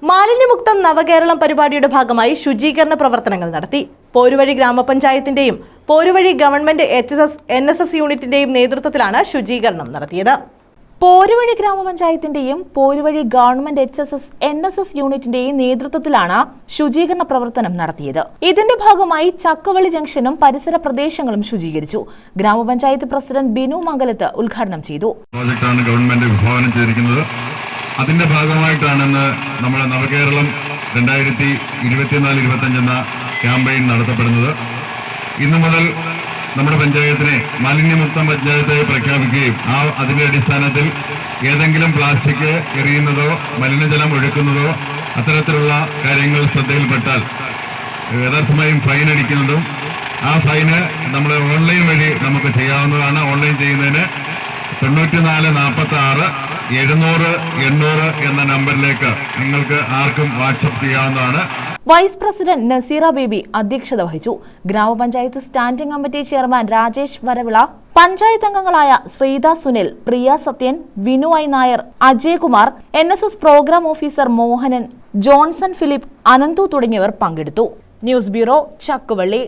മാലിന്യമുക്തം നവകേരളം പരിപാടിയുടെ ഭാഗമായി ശുചീകരണ പ്രവർത്തനങ്ങൾ നടത്തി. പോരുവഴി ഗ്രാമപഞ്ചായത്തിന്റെയും പോരുവഴി ഗവൺമെന്റ് NSS യൂണിറ്റിന്റെയും നേതൃത്വത്തിലാണ് ശുചീകരണം നടത്തിയത്. പോരുവഴി ഗ്രാമപഞ്ചായത്തിന്റെയും പോരുവഴി ഗവൺമെന്റ് NSS യൂണിറ്റിന്റെയും നേതൃത്വത്തിലാണ് ശുചീകരണ പ്രവർത്തനം നടത്തിയത്. ഇതിന്റെ ഭാഗമായി ചക്കവള്ളി ജംഗ്ഷനും പരിസര പ്രദേശങ്ങളും ശുചീകരിച്ചു. ഗ്രാമപഞ്ചായത്ത് പ്രസിഡന്റ് ബിനു മംഗലത്ത് ഉദ്ഘാടനം ചെയ്തു. പ്രോജക്റ്റാണ് ഗവൺമെന്റ് വിഭാവനം ചെയ്തിരിക്കുന്നത്. അതിന്റെ ഭാഗമായിട്ടാണ് ഇന്ന് നമ്മുടെ നവകേരളം 2024-25 എന്ന ക്യാമ്പയിൻ നടത്തപ്പെടുന്നത്. ഇന്നു മുതൽ നമ്മുടെ പഞ്ചായത്തിനെ മാലിന്യമുക്ത പഞ്ചായത്തായി പ്രഖ്യാപിക്കുകയും അതിന്റെ അടിസ്ഥാനത്തിൽ ഏതെങ്കിലും പ്ലാസ്റ്റിക് എറിയുന്നതോ മലിനജലം ഒഴുക്കുന്നതോ അത്തരത്തിലുള്ള കാര്യങ്ങൾ ശ്രദ്ധയിൽപ്പെട്ടാൽ യഥാർത്ഥമായും ഫൈൻ അടിക്കുന്നതും ആ ഫൈന് നമ്മൾ ഓൺലൈൻ വഴി നമുക്ക് ചെയ്യാവുന്നതാണ്. ഓൺലൈൻ ചെയ്യുന്നതിന് 9446 700 800 എന്ന നമ്പറിലേക്ക് നിങ്ങൾക്ക് ആർക്കും വാട്സപ്പ് ചെയ്യാവുന്നതാണ്. വൈസ് പ്രസിഡന്റ് നസീറ ബേബി അധ്യക്ഷത വഹിച്ചു. ഗ്രാമപഞ്ചായത്ത് standing committee chairman Rajesh Varavila, panchayat അംഗങ്ങളായ Sreetha Sunil, Priya Sathyan, Vinu I Nair, Ajayakumar, NSS programme officer Mohanan, Johnson Philip, Ananthu തുടങ്ങിയവർ പങ്കെടുത്തു. News bureau, Chakkuvalli.